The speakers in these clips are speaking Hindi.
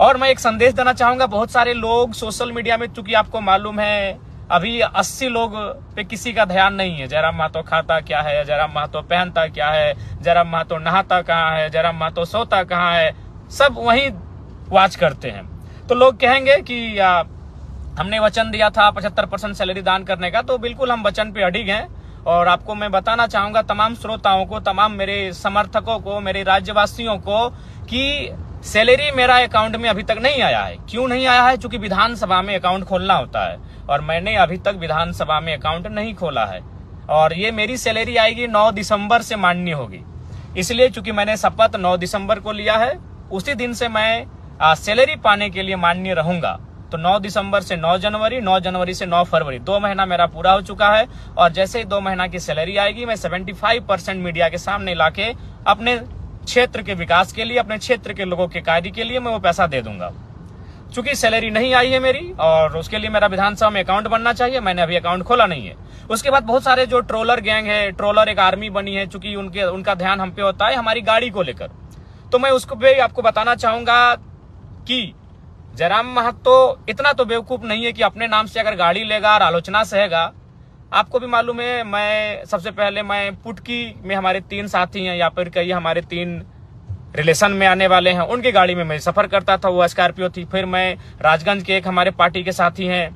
और मैं एक संदेश देना चाहूंगा, बहुत सारे लोग सोशल मीडिया में, चूंकि आपको मालूम है अभी 80 लोग पे किसी का ध्यान नहीं है। जयराम महतो खाता क्या है, जयराम महतो पहनता क्या है, जयराम महतो नहाता कहाँ है, जयराम महतो सोता कहाँ है, सब वहीं वॉच करते हैं। तो लोग कहेंगे कि हमने वचन दिया था 75% सैलरी दान करने का, तो बिल्कुल हम वचन पे अडिग हैं। और आपको मैं बताना चाहूंगा, तमाम श्रोताओं को, तमाम मेरे समर्थकों को, मेरे राज्यवासियों को, कि सैलरी मेरा अकाउंट में अभी तक नहीं आया है। क्यों नहीं आया है? क्योंकि विधानसभा में अकाउंट खोलना होता है और मैंने अभी तक विधानसभा में अकाउंट नहीं खोला है। और ये मेरी सैलरी आएगी 9 दिसंबर से मान्य होगी, इसलिए चूंकि मैंने शपथ 9 दिसंबर को लिया है, उसी दिन से मैं सैलरी पाने के लिए मान्य रहूंगा। तो 9 दिसंबर से 9 जनवरी, 9 जनवरी से 9 फरवरी, 2 महीना मेरा पूरा हो चुका है। और जैसे ही 2 महीना की सैलरी आएगी, मैं 75% मीडिया के सामने लाके अपने क्षेत्र के विकास के लिए, अपने क्षेत्र के लोगों के कार्य के लिए मैं वो पैसा दे दूंगा। चूंकि सैलरी नहीं आई है मेरी, और उसके लिए मेरा विधानसभा में अकाउंट बनना चाहिए, मैंने अभी अकाउंट खोला नहीं है। उसके बाद बहुत सारे जो ट्रोलर गैंग है, ट्रोलर एक आर्मी बनी है, चूंकि उनका ध्यान हम पे होता है हमारी गाड़ी को लेकर। तो मैं उसको भी आपको बताना चाहूंगा कि जयराम महतो इतना तो बेवकूफ नहीं है कि अपने नाम से अगर गाड़ी लेगा और आलोचना सहेगा। आपको भी मालूम है, मैं सबसे पहले मैं पुटकी में हमारे 3 साथी हैं, या फिर कई हमारे 3 रिलेशन में आने वाले हैं, उनकी गाड़ी में मैं सफर करता था, वो स्कॉर्पियो थी। फिर मैं राजगंज के एक हमारे पार्टी के साथी हैं,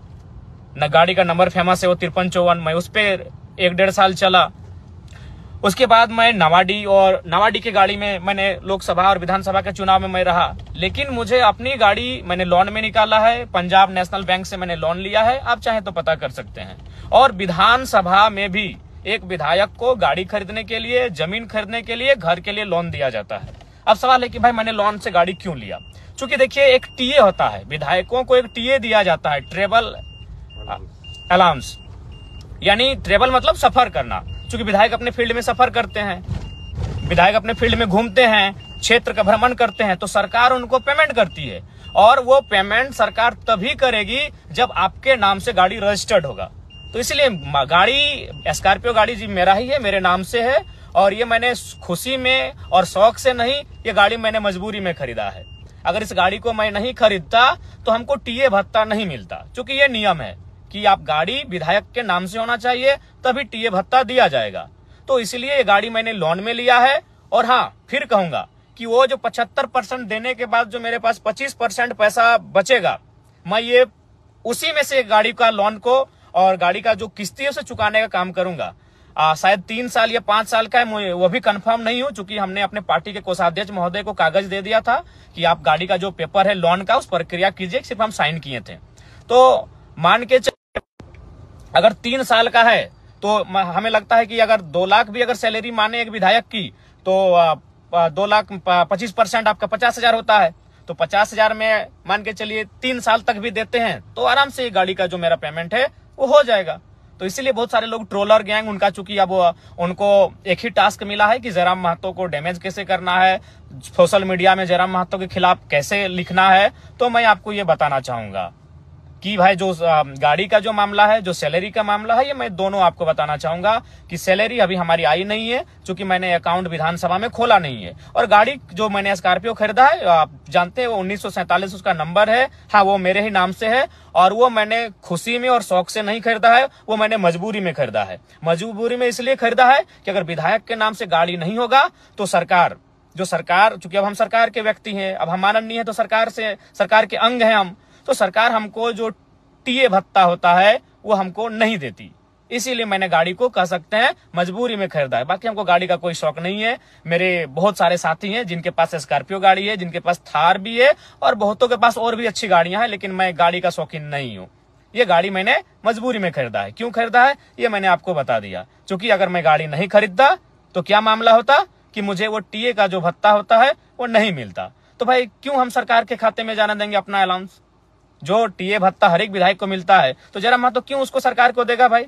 न गाड़ी का नंबर फेमस है, वो 5354, मैं उस पर 1-1.5 साल चला। उसके बाद मैं नवाडी की गाड़ी में मैंने लोकसभा और विधानसभा के चुनाव में मैं रहा। लेकिन मुझे अपनी गाड़ी मैंने लोन में निकाला है, पंजाब नेशनल बैंक से मैंने लोन लिया है, आप चाहे तो पता कर सकते हैं। और विधानसभा में भी एक विधायक को गाड़ी खरीदने के लिए, जमीन खरीदने के लिए, घर के लिए लोन दिया जाता है। अब सवाल है कि भाई मैंने लोन से गाड़ी क्यों लिया? चूंकि देखिए, एक टीए होता है, विधायकों को एक टीए दिया जाता है, ट्रेवल अलाउंस, यानी ट्रेवल मतलब सफर करना। चूंकि विधायक अपने फील्ड में सफर करते हैं, विधायक अपने फील्ड में घूमते हैं, क्षेत्र का भ्रमण करते हैं, तो सरकार उनको पेमेंट करती है। और वो पेमेंट सरकार तभी करेगी जब आपके नाम से गाड़ी रजिस्टर्ड होगा। तो इसलिए गाड़ी, स्कॉर्पियो गाड़ी जी मेरा ही है, मेरे नाम से है। और ये मैंने खुशी में और शौक से नहीं, ये गाड़ी मैंने मजबूरी में खरीदा है। अगर इस गाड़ी को मैं नहीं खरीदता तो हमको टीए भत्ता नहीं मिलता। चूंकि ये नियम है कि आप गाड़ी विधायक के नाम से होना चाहिए, तभी टीए भत्ता दिया जाएगा। तो इसलिए ये गाड़ी मैंने लोन में लिया है। और हाँ, फिर कहूंगा कि वो जो 75% देने के बाद जो मेरे पास 25% पैसा बचेगा, मैं ये उसी में से गाड़ी का लोन को और गाड़ी का जो किस्ती है उसे चुकाने का काम करूंगा। शायद 3 साल या 5 साल का है, वो भी कंफर्म नहीं हूं, चूंकि हमने अपने पार्टी के कोषाध्यक्ष महोदय को कागज दे दिया था कि आप गाड़ी का जो पेपर है लोन का, उस प्रक्रिया कीजिए, सिर्फ हम साइन किए थे। तो मान के अगर 3 साल का है तो हमें लगता है कि अगर 2 लाख भी अगर सैलरी माने एक विधायक की, तो 2 लाख 25% आपका 50,000 होता है। तो 50,000 में मान के चलिए 3 साल तक भी देते हैं तो आराम से गाड़ी का जो मेरा पेमेंट है वो हो जाएगा। तो इसीलिए बहुत सारे लोग ट्रोलर गैंग, उनका चूंकि अब उनको एक ही टास्क मिला है कि जयराम महतो को डैमेज कैसे करना है, सोशल मीडिया में जयराम महतो के खिलाफ कैसे लिखना है। तो मैं आपको ये बताना चाहूंगा कि भाई जो गाड़ी का जो मामला है, जो सैलरी का मामला है, ये मैं दोनों आपको बताना चाहूंगा कि सैलरी अभी हमारी आई नहीं है, क्योंकि मैंने अकाउंट विधानसभा में खोला नहीं है। और गाड़ी जो मैंने स्कॉर्पियो खरीदा है, आप जानते हैं, वो 1947 उसका नंबर है। हाँ, वो मेरे ही नाम से है। और वो मैंने खुशी में और शौक से नहीं खरीदा है, वो मैंने मजबूरी में खरीदा है। मजबूरी में इसलिए खरीदा है कि अगर विधायक के नाम से गाड़ी नहीं होगा तो सरकार, चूंकि अब हम सरकार के व्यक्ति हैं, अब हम माननीय है, तो सरकार के अंग हैं हम, तो सरकार हमको जो टीए भत्ता होता है वो हमको नहीं देती। इसीलिए मैंने गाड़ी को, कह सकते हैं, मजबूरी में खरीदा है। बाकी हमको गाड़ी का कोई शौक नहीं है। मेरे बहुत सारे साथी हैं जिनके पास स्कॉर्पियो गाड़ी है, जिनके पास थार भी है, और बहुतों के पास और भी अच्छी गाड़ियां हैं, लेकिन मैं गाड़ी का शौकीन नहीं हूँ। ये गाड़ी मैंने मजबूरी में खरीदा है। क्यों खरीदा है ये मैंने आपको बता दिया। क्योंकि अगर मैं गाड़ी नहीं खरीदता तो क्या मामला होता कि मुझे वो टीए का जो भत्ता होता है वो नहीं मिलता। तो भाई क्यों हम सरकार के खाते में जाने देंगे अपना अलाउंस? जो टीए भत्ता हर एक विधायक को मिलता है, तो जयराम महतो क्यों उसको सरकार को देगा भाई?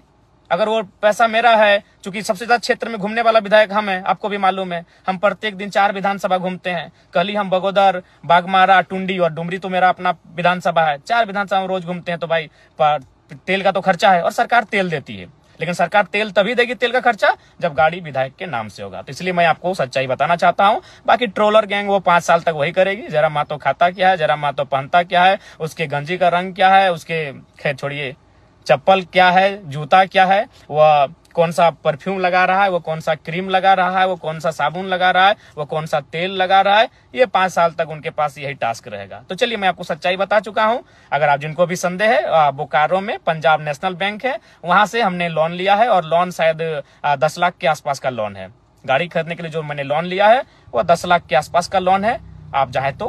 अगर वो पैसा मेरा है, चूंकि सबसे ज्यादा क्षेत्र में घूमने वाला विधायक हम है, आपको भी मालूम है, हम प्रत्येक दिन 4 विधानसभा घूमते हैं। कल ही हम बगोदर, बागमारा, टुंडी और डुमरी, तो मेरा अपना विधानसभा है, 4 विधानसभा में रोज घूमते हैं। तो भाई तेल का तो खर्चा है और सरकार तेल देती है। लेकिन सरकार तेल तभी देगी, तेल का खर्चा, जब गाड़ी विधायक के नाम से होगा। तो इसलिए मैं आपको सच्चाई बताना चाहता हूं। बाकी ट्रोलर गैंग वो 5 साल तक वही करेगी। जयराम महतो खाता क्या है, जयराम महतो पहनता क्या है, उसके गंजी का रंग क्या है, उसके खैर छोड़िए चप्पल क्या है, जूता क्या है, वह कौन सा परफ्यूम लगा रहा है, वो कौन सा क्रीम लगा रहा है, वो कौन सा साबुन लगा रहा है, वो कौन सा तेल लगा रहा है, ये 5 साल तक उनके पास यही टास्क रहेगा। तो चलिए मैं आपको सच्चाई बता चुका हूं। अगर आप जिनको भी संदेह है, बोकारो में पंजाब नेशनल बैंक है, वहां से हमने लोन लिया है और लोन शायद 10 लाख के आसपास का लोन है। गाड़ी खरीदने के लिए जो मैंने लोन लिया है वो 10 लाख के आसपास का लोन है। आप चाहे तो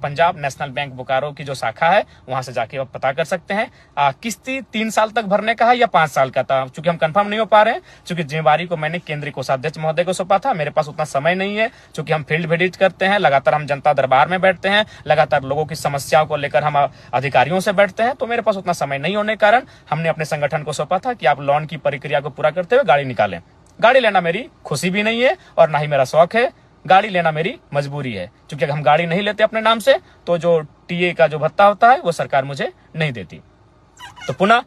पंजाब नेशनल बैंक बोकारो की जो शाखा है वहां से जाके आप पता कर सकते हैं। किस्ती 3 साल तक भरने का है या 5 साल का था, चूंकि हम कंफर्म नहीं हो पा रहे हैं, चूंकि जिम्मेवारी को मैंने केंद्रीय कोषाध्यक्ष महोदय को सौंपा था। मेरे पास उतना समय नहीं है, चूंकि हम फील्ड विजिट करते हैं, लगातार हम जनता दरबार में बैठते हैं, लगातार लोगों की समस्याओं को लेकर हम अधिकारियों से बैठते हैं, तो मेरे पास उतना समय नहीं होने के कारण हमने अपने संगठन को सौंपा था कि आप लोन की प्रक्रिया को पूरा करते हुए गाड़ी निकालें। गाड़ी लेना मेरी खुशी भी नहीं है और ना ही मेरा शौक है, गाड़ी लेना मेरी मजबूरी है। क्योंकि अगर हम गाड़ी नहीं लेते अपने नाम से तो जो टीए का जो भत्ता होता है वो सरकार मुझे नहीं देती। तो पुनः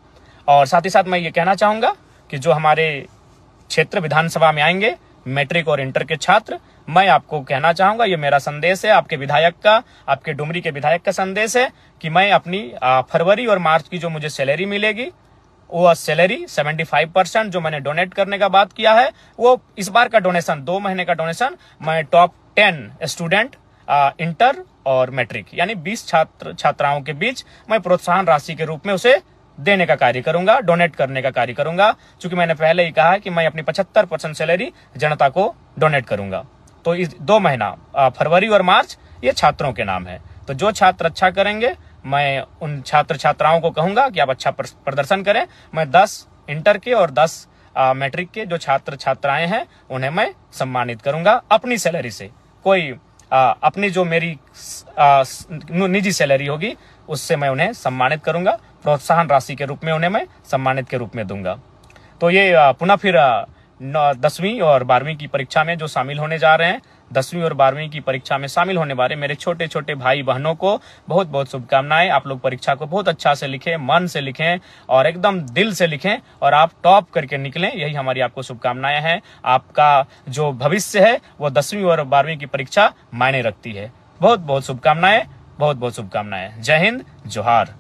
और साथ ही साथ मैं ये कहना चाहूंगा कि जो हमारे क्षेत्र विधानसभा में आएंगे मैट्रिक और इंटर के छात्र, मैं आपको कहना चाहूंगा, ये मेरा संदेश है आपके विधायक का, आपके डुमरी के विधायक का संदेश है कि मैं अपनी फरवरी और मार्च की जो मुझे सैलरी मिलेगी वो सैलरी 75% जो मैंने डोनेट करने का बात किया है, वो इस बार का डोनेशन 2 महीने का डोनेशन मैं टॉप 10 स्टूडेंट इंटर और मैट्रिक यानी 20 छात्राओं के बीच मैं प्रोत्साहन राशि के रूप में उसे देने का कार्य करूंगा, डोनेट करने का कार्य करूंगा। क्योंकि मैंने पहले ही कहा है कि मैं अपनी 75% सैलरी जनता को डोनेट करूंगा। तो इस 2 महीना फरवरी और मार्च ये छात्रों के नाम है। तो जो छात्र अच्छा करेंगे मैं उन छात्र छात्राओं को कहूंगा कि आप अच्छा प्रदर्शन करें। मैं 10 इंटर के और 10 मैट्रिक के जो छात्र छात्राएं हैं उन्हें मैं सम्मानित करूंगा अपनी सैलरी से। कोई अपनी जो मेरी निजी सैलरी होगी उससे मैं उन्हें सम्मानित करूंगा, प्रोत्साहन राशि के रूप में उन्हें मैं सम्मानित के रूप में दूंगा। तो ये पुनः फिर 10वीं और 12वीं की परीक्षा में जो शामिल होने जा रहे हैं, 10वीं और 12वीं की परीक्षा में शामिल होने वाले मेरे छोटे छोटे भाई बहनों को बहुत बहुत शुभकामनाएं। आप लोग परीक्षा को बहुत अच्छा से लिखें, मन से लिखें और एकदम दिल से लिखें और आप टॉप करके निकलें, यही हमारी आपको शुभकामनाएं हैं। आपका जो भविष्य है वो 10वीं और 12वीं की परीक्षा मायने रखती है। बहुत बहुत शुभकामनाएं, बहुत बहुत शुभकामनाएं। जय हिंद, जोहार।